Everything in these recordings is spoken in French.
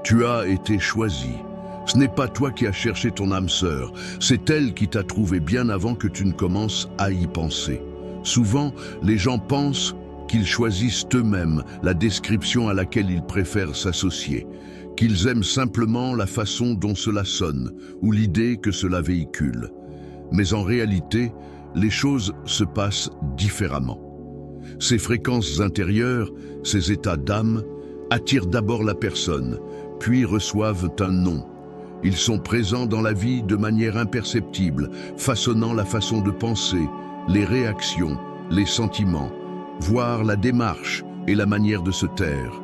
Tu as été choisi. Ce n'est pas toi qui as cherché ton âme sœur, c'est elle qui t'a trouvé bien avant que tu ne commences à y penser. Souvent, les gens pensent qu'ils choisissent eux-mêmes la description à laquelle ils préfèrent s'associer, qu'ils aiment simplement la façon dont cela sonne ou l'idée que cela véhicule. Mais en réalité, les choses se passent différemment. Ces fréquences intérieures, ces états d'âme, attirent d'abord la personne, puis reçoivent un nom. Ils sont présents dans la vie de manière imperceptible, façonnant la façon de penser, les réactions, les sentiments, voire la démarche et la manière de se taire.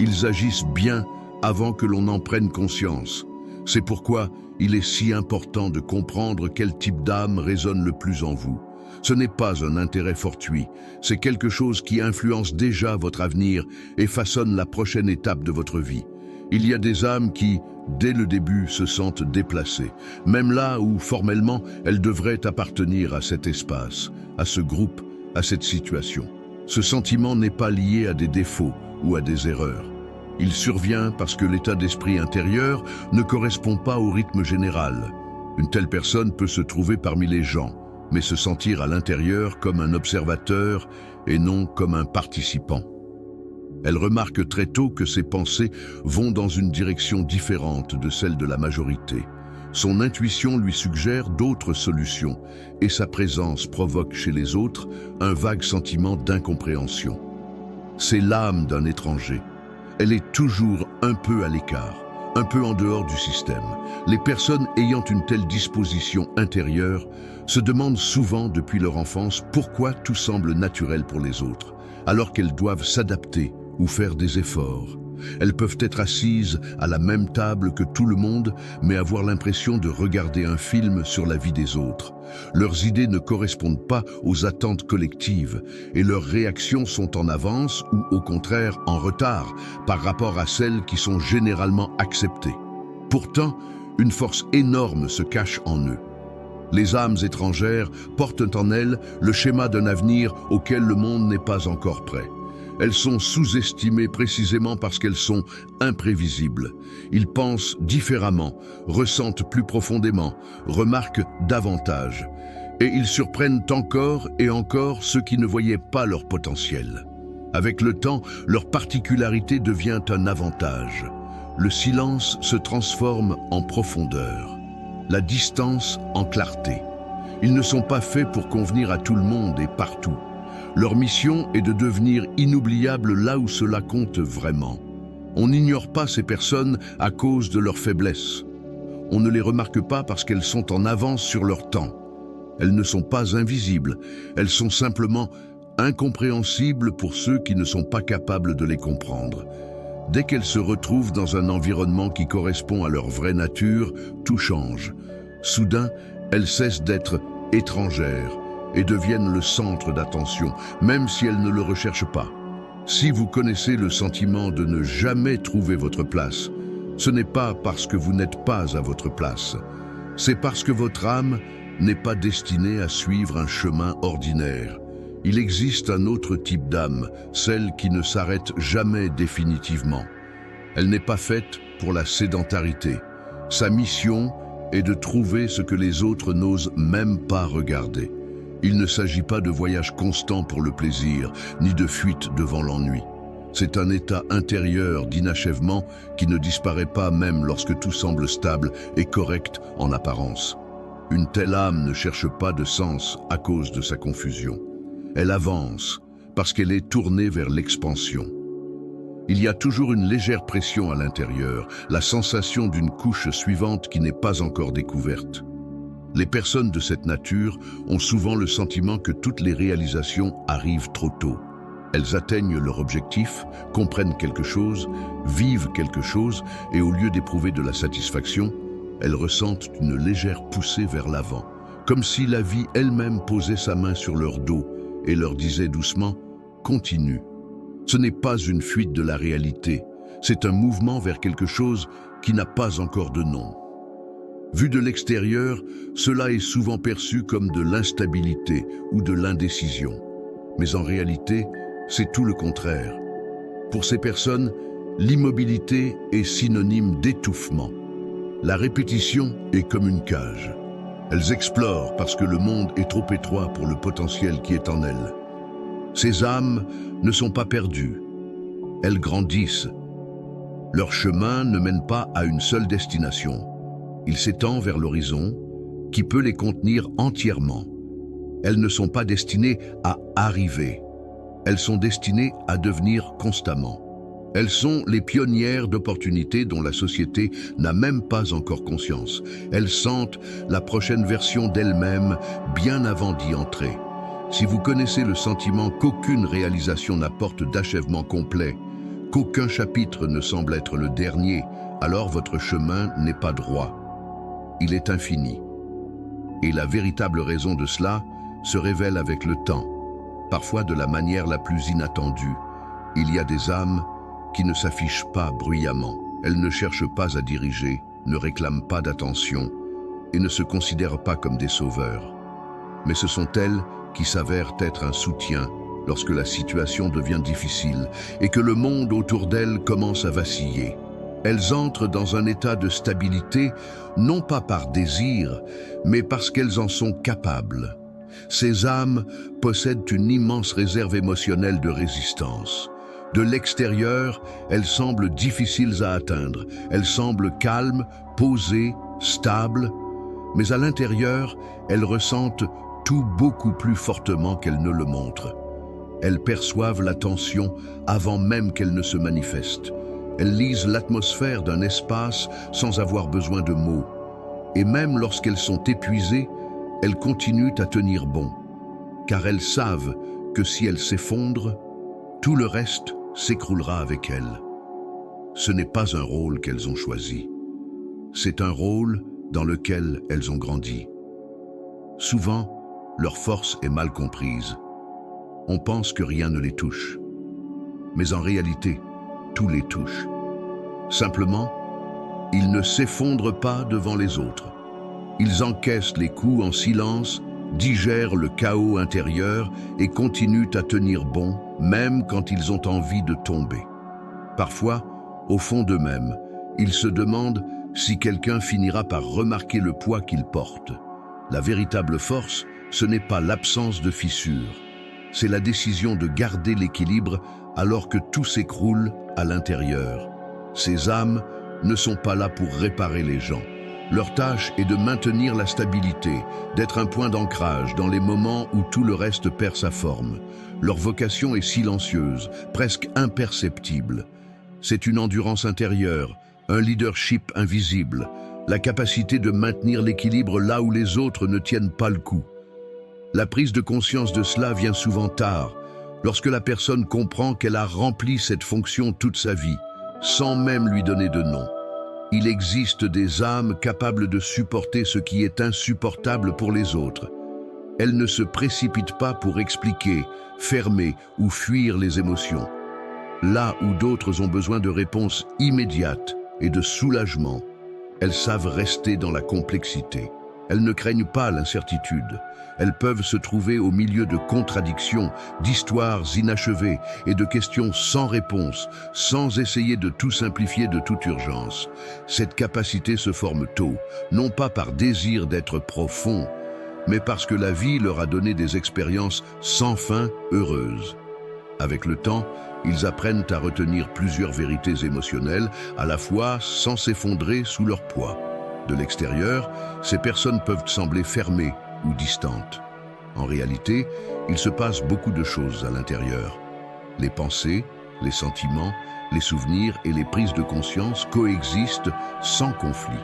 Ils agissent bien avant que l'on en prenne conscience. C'est pourquoi il est si important de comprendre quel type d'âme résonne le plus en vous. Ce n'est pas un intérêt fortuit, c'est quelque chose qui influence déjà votre avenir et façonne la prochaine étape de votre vie. Il y a des âmes qui, dès le début, se sentent déplacées, même là où, formellement, elles devraient appartenir à cet espace, à ce groupe, à cette situation. Ce sentiment n'est pas lié à des défauts ou à des erreurs. Il survient parce que l'état d'esprit intérieur ne correspond pas au rythme général. Une telle personne peut se trouver parmi les gens, mais se sentir à l'intérieur comme un observateur et non comme un participant. Elle remarque très tôt que ses pensées vont dans une direction différente de celle de la majorité. Son intuition lui suggère d'autres solutions et sa présence provoque chez les autres un vague sentiment d'incompréhension. C'est l'âme d'un étranger. Elle est toujours un peu à l'écart, un peu en dehors du système. Les personnes ayant une telle disposition intérieure se demandent souvent depuis leur enfance pourquoi tout semble naturel pour les autres, alors qu'elles doivent s'adapter ou faire des efforts. Elles peuvent être assises à la même table que tout le monde, mais avoir l'impression de regarder un film sur la vie des autres. Leurs idées ne correspondent pas aux attentes collectives et leurs réactions sont en avance ou au contraire en retard par rapport à celles qui sont généralement acceptées. Pourtant, une force énorme se cache en eux. Les âmes étrangères portent en elles le schéma d'un avenir auquel le monde n'est pas encore prêt. Elles sont sous-estimées précisément parce qu'elles sont imprévisibles. Ils pensent différemment, ressentent plus profondément, remarquent davantage. Et ils surprennent encore et encore ceux qui ne voyaient pas leur potentiel. Avec le temps, leur particularité devient un avantage. Le silence se transforme en profondeur, la distance en clarté. Ils ne sont pas faits pour convenir à tout le monde et partout. Leur mission est de devenir inoubliables là où cela compte vraiment. On n'ignore pas ces personnes à cause de leur faiblesse. On ne les remarque pas parce qu'elles sont en avance sur leur temps. Elles ne sont pas invisibles, elles sont simplement incompréhensibles pour ceux qui ne sont pas capables de les comprendre. Dès qu'elles se retrouvent dans un environnement qui correspond à leur vraie nature, tout change. Soudain, elles cessent d'être étrangères et deviennent le centre d'attention, même si elles ne le recherchent pas. Si vous connaissez le sentiment de ne jamais trouver votre place, ce n'est pas parce que vous n'êtes pas à votre place, c'est parce que votre âme n'est pas destinée à suivre un chemin ordinaire. Il existe un autre type d'âme, celle qui ne s'arrête jamais définitivement. Elle n'est pas faite pour la sédentarité. Sa mission est de trouver ce que les autres n'osent même pas regarder. Il ne s'agit pas de voyage constant pour le plaisir, ni de fuite devant l'ennui. C'est un état intérieur d'inachèvement qui ne disparaît pas même lorsque tout semble stable et correct en apparence. Une telle âme ne cherche pas de sens à cause de sa confusion. Elle avance parce qu'elle est tournée vers l'expansion. Il y a toujours une légère pression à l'intérieur, la sensation d'une couche suivante qui n'est pas encore découverte. Les personnes de cette nature ont souvent le sentiment que toutes les réalisations arrivent trop tôt. Elles atteignent leur objectif, comprennent quelque chose, vivent quelque chose, et au lieu d'éprouver de la satisfaction, elles ressentent une légère poussée vers l'avant, comme si la vie elle-même posait sa main sur leur dos et leur disait doucement « Continue ». Ce n'est pas une fuite de la réalité, c'est un mouvement vers quelque chose qui n'a pas encore de nom. Vu de l'extérieur, cela est souvent perçu comme de l'instabilité ou de l'indécision. Mais en réalité, c'est tout le contraire. Pour ces personnes, L'immobilité est synonyme d'étouffement. La répétition est comme une cage. Elles explorent parce que le monde est trop étroit pour le potentiel qui est en elles. Ces âmes ne sont pas perdues. Elles grandissent. Leur chemin ne mène pas à une seule destination. Il s'étend vers l'horizon, qui peut les contenir entièrement. Elles ne sont pas destinées à arriver. Elles sont destinées à devenir constamment. Elles sont les pionnières d'opportunités dont la société n'a même pas encore conscience. Elles sentent la prochaine version d'elles-mêmes bien avant d'y entrer. Si vous connaissez le sentiment qu'aucune réalisation n'apporte d'achèvement complet, qu'aucun chapitre ne semble être le dernier, alors votre chemin n'est pas droit. Il est infini. Et la véritable raison de cela se révèle avec le temps, parfois de la manière la plus inattendue. Il y a des âmes qui ne s'affichent pas bruyamment. Elles ne cherchent pas à diriger, ne réclament pas d'attention et ne se considèrent pas comme des sauveurs. Mais ce sont elles qui s'avèrent être un soutien lorsque la situation devient difficile et que le monde autour d'elles commence à vaciller. Elles entrent dans un état de stabilité, non pas par désir, mais parce qu'elles en sont capables. Ces âmes possèdent une immense réserve émotionnelle de résistance. De l'extérieur, elles semblent difficiles à atteindre. Elles semblent calmes, posées, stables. Mais à l'intérieur, elles ressentent tout beaucoup plus fortement qu'elles ne le montrent. Elles perçoivent la tension avant même qu'elle ne se manifeste. Elles lisent l'atmosphère d'un espace sans avoir besoin de mots. Et même lorsqu'elles sont épuisées, elles continuent à tenir bon. Car elles savent que si elles s'effondrent, tout le reste s'écroulera avec elles. Ce n'est pas un rôle qu'elles ont choisi. C'est un rôle dans lequel elles ont grandi. Souvent, leur force est mal comprise. On pense que rien ne les touche. Mais en réalité, tout les touche. Simplement, ils ne s'effondrent pas devant les autres. Ils encaissent les coups en silence, digèrent le chaos intérieur et continuent à tenir bon, même quand ils ont envie de tomber. Parfois, au fond d'eux-mêmes, ils se demandent si quelqu'un finira par remarquer le poids qu'ils portent. La véritable force, ce n'est pas l'absence de fissures. C'est la décision de garder l'équilibre alors que tout s'écroule à l'intérieur. Ces âmes ne sont pas là pour réparer les gens. Leur tâche est de maintenir la stabilité, d'être un point d'ancrage dans les moments où tout le reste perd sa forme. Leur vocation est silencieuse, presque imperceptible. C'est une endurance intérieure, un leadership invisible, la capacité de maintenir l'équilibre là où les autres ne tiennent pas le coup. La prise de conscience de cela vient souvent tard, lorsque la personne comprend qu'elle a rempli cette fonction toute sa vie, sans même lui donner de nom. Il existe des âmes capables de supporter ce qui est insupportable pour les autres. Elles ne se précipitent pas pour expliquer, fermer ou fuir les émotions. Là où d'autres ont besoin de réponses immédiates et de soulagement, elles savent rester dans la complexité. Elles ne craignent pas l'incertitude. Elles peuvent se trouver au milieu de contradictions, d'histoires inachevées et de questions sans réponse, sans essayer de tout simplifier de toute urgence. Cette capacité se forme tôt, non pas par désir d'être profond, mais parce que la vie leur a donné des expériences sans fin heureuses. Avec le temps, ils apprennent à retenir plusieurs vérités émotionnelles, à la fois sans s'effondrer sous leur poids. De l'extérieur, ces personnes peuvent sembler fermées ou distantes. En réalité, il se passe beaucoup de choses à l'intérieur. Les pensées, les sentiments, les souvenirs et les prises de conscience coexistent sans conflit.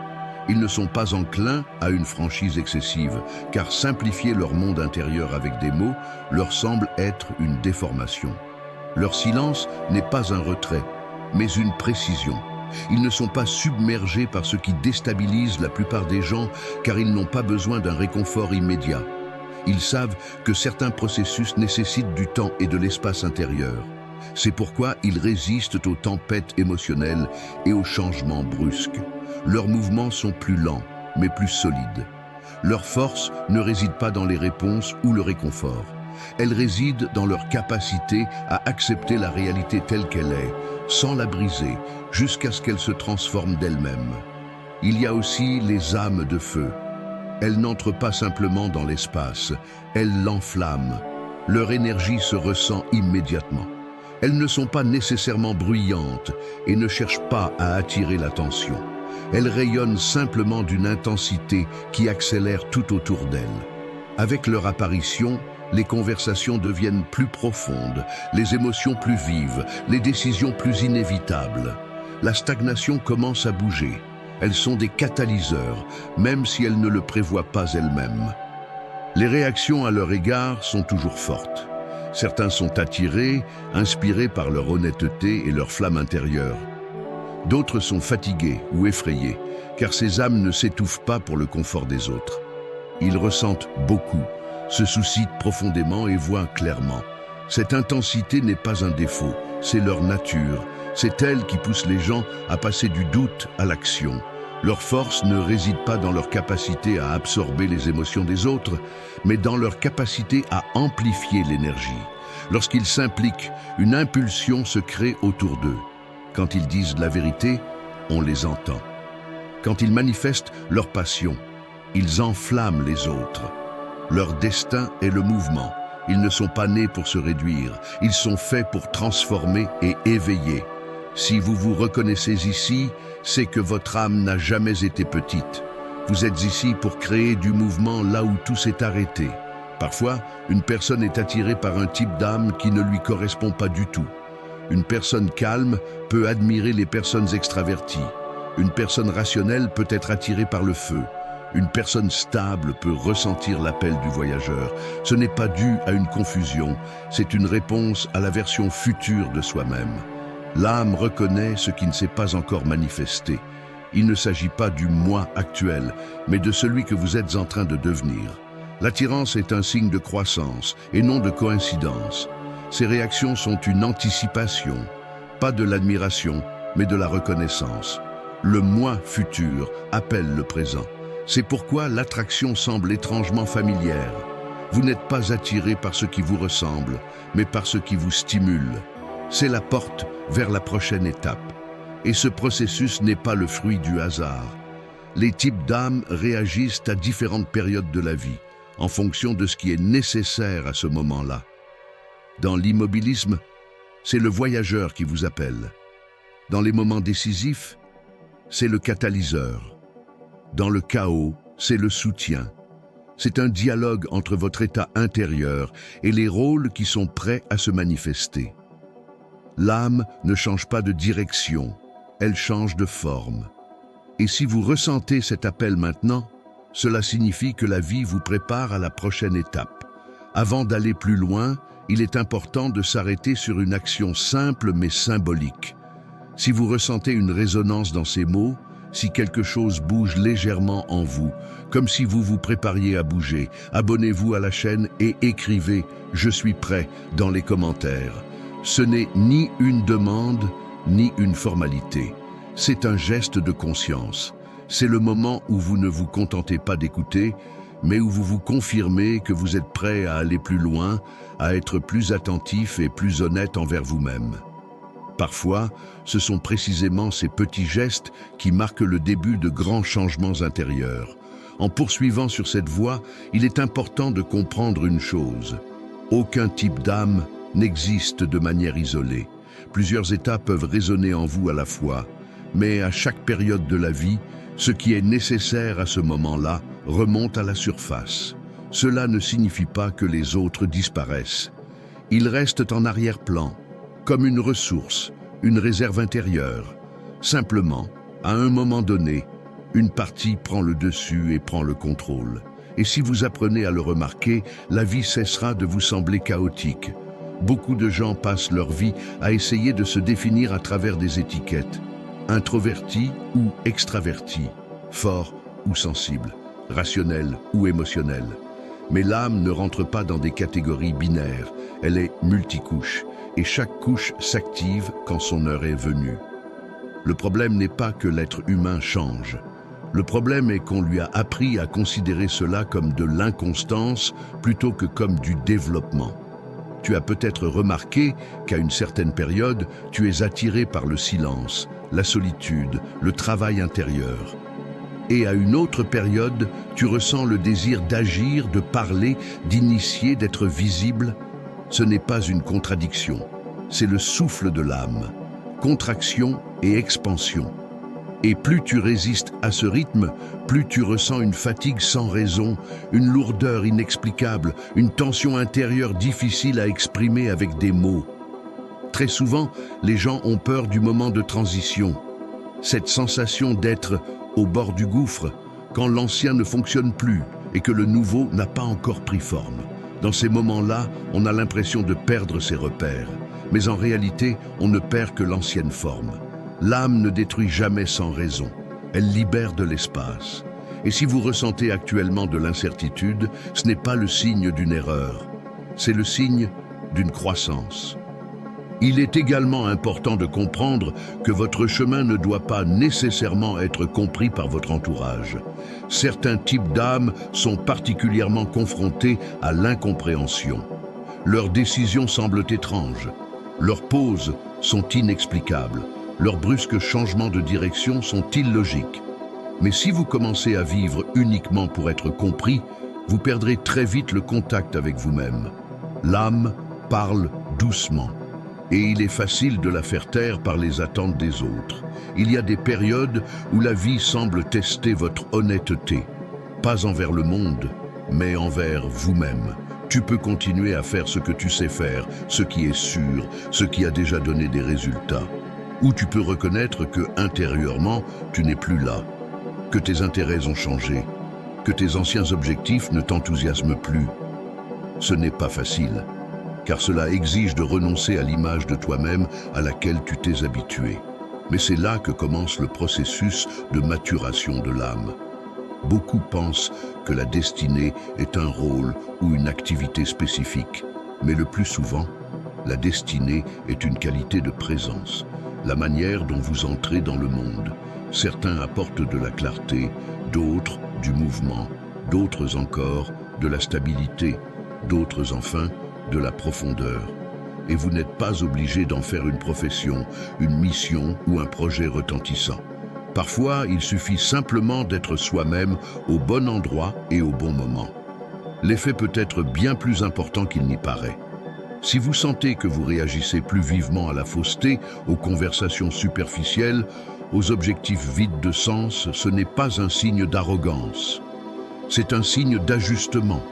Ils ne sont pas enclins à une franchise excessive, car simplifier leur monde intérieur avec des mots leur semble être une déformation. Leur silence n'est pas un retrait, mais une précision. Ils ne sont pas submergés par ce qui déstabilise la plupart des gens, car ils n'ont pas besoin d'un réconfort immédiat. Ils savent que certains processus nécessitent du temps et de l'espace intérieur. C'est pourquoi ils résistent aux tempêtes émotionnelles et aux changements brusques. Leurs mouvements sont plus lents, mais plus solides. Leur force ne réside pas dans les réponses ou le réconfort. Elle réside dans leur capacité à accepter la réalité telle qu'elle est, sans la briser, jusqu'à ce qu'elle se transforme d'elle-même. Il y a aussi les âmes de feu. Elles n'entrent pas simplement dans l'espace, elles l'enflamment. Leur énergie se ressent immédiatement. Elles ne sont pas nécessairement bruyantes et ne cherchent pas à attirer l'attention. Elles rayonnent simplement d'une intensité qui accélère tout autour d'elles. Avec leur apparition, les conversations deviennent plus profondes, les émotions plus vives, les décisions plus inévitables. La stagnation commence à bouger. Elles sont des catalyseurs, même si elles ne le prévoient pas elles-mêmes. Les réactions à leur égard sont toujours fortes. Certains sont attirés, inspirés par leur honnêteté et leur flamme intérieure. D'autres sont fatigués ou effrayés, car ces âmes ne s'étouffent pas pour le confort des autres. Ils ressentent beaucoup, se soucient profondément et voient clairement. Cette intensité n'est pas un défaut, c'est leur nature. C'est elle qui pousse les gens à passer du doute à l'action. Leur force ne réside pas dans leur capacité à absorber les émotions des autres, mais dans leur capacité à amplifier l'énergie. Lorsqu'ils s'impliquent, une impulsion se crée autour d'eux. Quand ils disent la vérité, on les entend. Quand ils manifestent leur passion, ils enflamment les autres. Leur destin est le mouvement. Ils ne sont pas nés pour se réduire, ils sont faits pour transformer et éveiller. Si vous vous reconnaissez ici, c'est que votre âme n'a jamais été petite. Vous êtes ici pour créer du mouvement là où tout s'est arrêté. Parfois, une personne est attirée par un type d'âme qui ne lui correspond pas du tout. Une personne calme peut admirer les personnes extraverties. Une personne rationnelle peut être attirée par le feu. Une personne stable peut ressentir l'appel du voyageur. Ce n'est pas dû à une confusion, c'est une réponse à la version future de soi-même. L'âme reconnaît ce qui ne s'est pas encore manifesté. Il ne s'agit pas du moi actuel, mais de celui que vous êtes en train de devenir. L'attirance est un signe de croissance et non de coïncidence. Ces réactions sont une anticipation, pas de l'admiration, mais de la reconnaissance. Le moi futur appelle le présent. C'est pourquoi l'attraction semble étrangement familière. Vous n'êtes pas attiré par ce qui vous ressemble, mais par ce qui vous stimule. C'est la porte vers la prochaine étape. Et ce processus n'est pas le fruit du hasard. Les types d'âmes réagissent à différentes périodes de la vie, en fonction de ce qui est nécessaire à ce moment-là. Dans l'immobilisme, c'est le voyageur qui vous appelle. Dans les moments décisifs, c'est le catalyseur. Dans le chaos, c'est le soutien. C'est un dialogue entre votre état intérieur et les rôles qui sont prêts à se manifester. L'âme ne change pas de direction, elle change de forme. Et si vous ressentez cet appel maintenant, cela signifie que la vie vous prépare à la prochaine étape. Avant d'aller plus loin, il est important de s'arrêter sur une action simple mais symbolique. Si vous ressentez une résonance dans ces mots, si quelque chose bouge légèrement en vous, comme si vous vous prépariez à bouger, abonnez-vous à la chaîne et écrivez « Je suis prêt » dans les commentaires. Ce n'est ni une demande, ni une formalité. C'est un geste de conscience. C'est le moment où vous ne vous contentez pas d'écouter, mais où vous vous confirmez que vous êtes prêt à aller plus loin, à être plus attentif et plus honnête envers vous-même. Parfois, ce sont précisément ces petits gestes qui marquent le début de grands changements intérieurs. En poursuivant sur cette voie, il est important de comprendre une chose. Aucun type d'âme n'existe de manière isolée. Plusieurs états peuvent résonner en vous à la fois, mais à chaque période de la vie, ce qui est nécessaire à ce moment-là remonte à la surface. Cela ne signifie pas que les autres disparaissent. Ils restent en arrière-plan, comme une ressource, une réserve intérieure. Simplement, à un moment donné, une partie prend le dessus et prend le contrôle. Et si vous apprenez à le remarquer, la vie cessera de vous sembler chaotique. Beaucoup de gens passent leur vie à essayer de se définir à travers des étiquettes. Introverti ou extraverti, fort ou sensible, rationnel ou émotionnel. Mais l'âme ne rentre pas dans des catégories binaires, elle est multicouche, et chaque couche s'active quand son heure est venue. Le problème n'est pas que l'être humain change. Le problème est qu'on lui a appris à considérer cela comme de l'inconstance plutôt que comme du développement. Tu as peut-être remarqué qu'à une certaine période, tu es attiré par le silence, la solitude, le travail intérieur. Et à une autre période, tu ressens le désir d'agir, de parler, d'initier, d'être visible. Ce n'est pas une contradiction, c'est le souffle de l'âme. Contraction et expansion. Et plus tu résistes à ce rythme, plus tu ressens une fatigue sans raison, une lourdeur inexplicable, une tension intérieure difficile à exprimer avec des mots. Très souvent, les gens ont peur du moment de transition. Cette sensation d'être au bord du gouffre, quand l'ancien ne fonctionne plus et que le nouveau n'a pas encore pris forme. Dans ces moments-là, on a l'impression de perdre ses repères. Mais en réalité, on ne perd que l'ancienne forme. L'âme ne détruit jamais sans raison. Elle libère de l'espace. Et si vous ressentez actuellement de l'incertitude, ce n'est pas le signe d'une erreur. C'est le signe d'une croissance. Il est également important de comprendre que votre chemin ne doit pas nécessairement être compris par votre entourage. Certains types d'âmes sont particulièrement confrontés à l'incompréhension. Leurs décisions semblent étranges. Leurs pauses sont inexplicables. Leurs brusques changements de direction sont illogiques. Mais si vous commencez à vivre uniquement pour être compris, vous perdrez très vite le contact avec vous-même. L'âme parle doucement. Et il est facile de la faire taire par les attentes des autres. Il y a des périodes où la vie semble tester votre honnêteté. Pas envers le monde, mais envers vous-même. Tu peux continuer à faire ce que tu sais faire, ce qui est sûr, ce qui a déjà donné des résultats. Ou tu peux reconnaître que, intérieurement, tu n'es plus là, que tes intérêts ont changé, que tes anciens objectifs ne t'enthousiasment plus. Ce n'est pas facile, car cela exige de renoncer à l'image de toi-même à laquelle tu t'es habitué. Mais c'est là que commence le processus de maturation de l'âme. Beaucoup pensent que la destinée est un rôle ou une activité spécifique, mais le plus souvent, la destinée est une qualité de présence, la manière dont vous entrez dans le monde. Certains apportent de la clarté, d'autres du mouvement, d'autres encore de la stabilité, d'autres enfin de la profondeur. Et vous n'êtes pas obligé d'en faire une profession, une mission ou un projet retentissant. Parfois, il suffit simplement d'être soi-même au bon endroit et au bon moment. L'effet peut être bien plus important qu'il n'y paraît. Si vous sentez que vous réagissez plus vivement à la fausseté, aux conversations superficielles, aux objectifs vides de sens, ce n'est pas un signe d'arrogance. C'est un signe d'ajustement.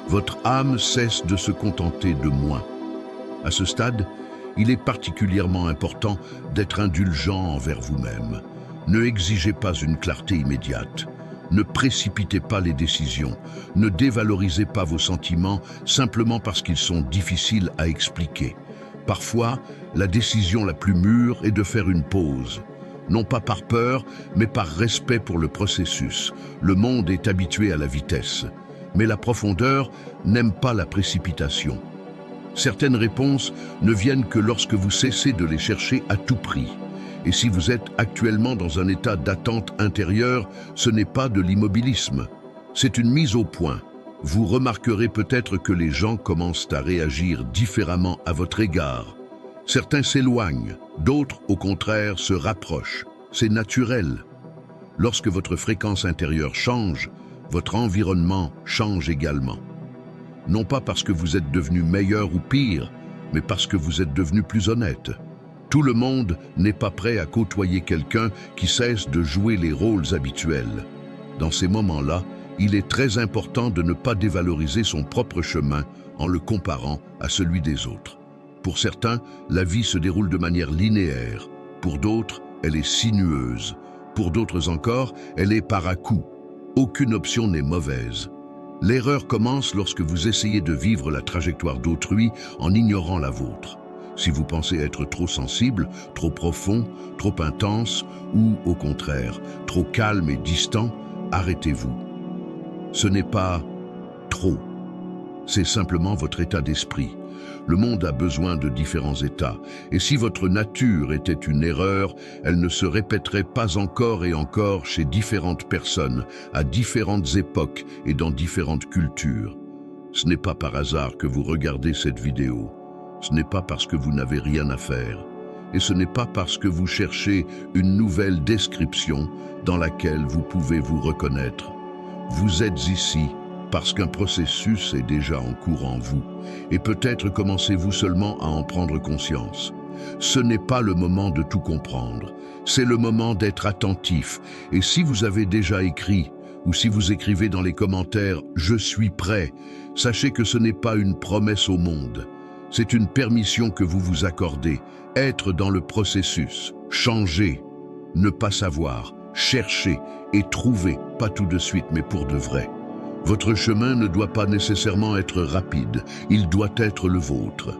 Votre âme cesse de se contenter de moins. À ce stade, il est particulièrement important d'être indulgent envers vous-même. Ne exigez pas une clarté immédiate. Ne précipitez pas les décisions. Ne dévalorisez pas vos sentiments simplement parce qu'ils sont difficiles à expliquer. Parfois, la décision la plus mûre est de faire une pause. Non pas par peur, mais par respect pour le processus. Le monde est habitué à la vitesse. Mais la profondeur n'aime pas la précipitation. Certaines réponses ne viennent que lorsque vous cessez de les chercher à tout prix. Et si vous êtes actuellement dans un état d'attente intérieure, ce n'est pas de l'immobilisme, c'est une mise au point. Vous remarquerez peut-être que les gens commencent à réagir différemment à votre égard. Certains s'éloignent, d'autres, au contraire, se rapprochent. C'est naturel. Lorsque votre fréquence intérieure change, votre environnement change également. Non pas parce que vous êtes devenu meilleur ou pire, mais parce que vous êtes devenu plus honnête. Tout le monde n'est pas prêt à côtoyer quelqu'un qui cesse de jouer les rôles habituels. Dans ces moments-là, il est très important de ne pas dévaloriser son propre chemin en le comparant à celui des autres. Pour certains, la vie se déroule de manière linéaire. Pour d'autres, elle est sinueuse. Pour d'autres encore, elle est par à-coups. Aucune option n'est mauvaise. L'erreur commence lorsque vous essayez de vivre la trajectoire d'autrui en ignorant la vôtre. Si vous pensez être trop sensible, trop profond, trop intense ou, au contraire, trop calme et distant, arrêtez-vous. Ce n'est pas trop. C'est simplement votre état d'esprit. Le monde a besoin de différents états, et si votre nature était une erreur, elle ne se répéterait pas encore et encore chez différentes personnes, à différentes époques et dans différentes cultures. Ce n'est pas par hasard que vous regardez cette vidéo. Ce n'est pas parce que vous n'avez rien à faire. Et ce n'est pas parce que vous cherchez une nouvelle description dans laquelle vous pouvez vous reconnaître. Vous êtes ici parce qu'un processus est déjà en cours en vous. Et peut-être commencez-vous seulement à en prendre conscience. Ce n'est pas le moment de tout comprendre. C'est le moment d'être attentif. Et si vous avez déjà écrit, ou si vous écrivez dans les commentaires « Je suis prêt », sachez que ce n'est pas une promesse au monde. C'est une permission que vous vous accordez. Être dans le processus, changer, ne pas savoir, chercher et trouver, pas tout de suite mais pour de vrai. Votre chemin ne doit pas nécessairement être rapide, il doit être le vôtre.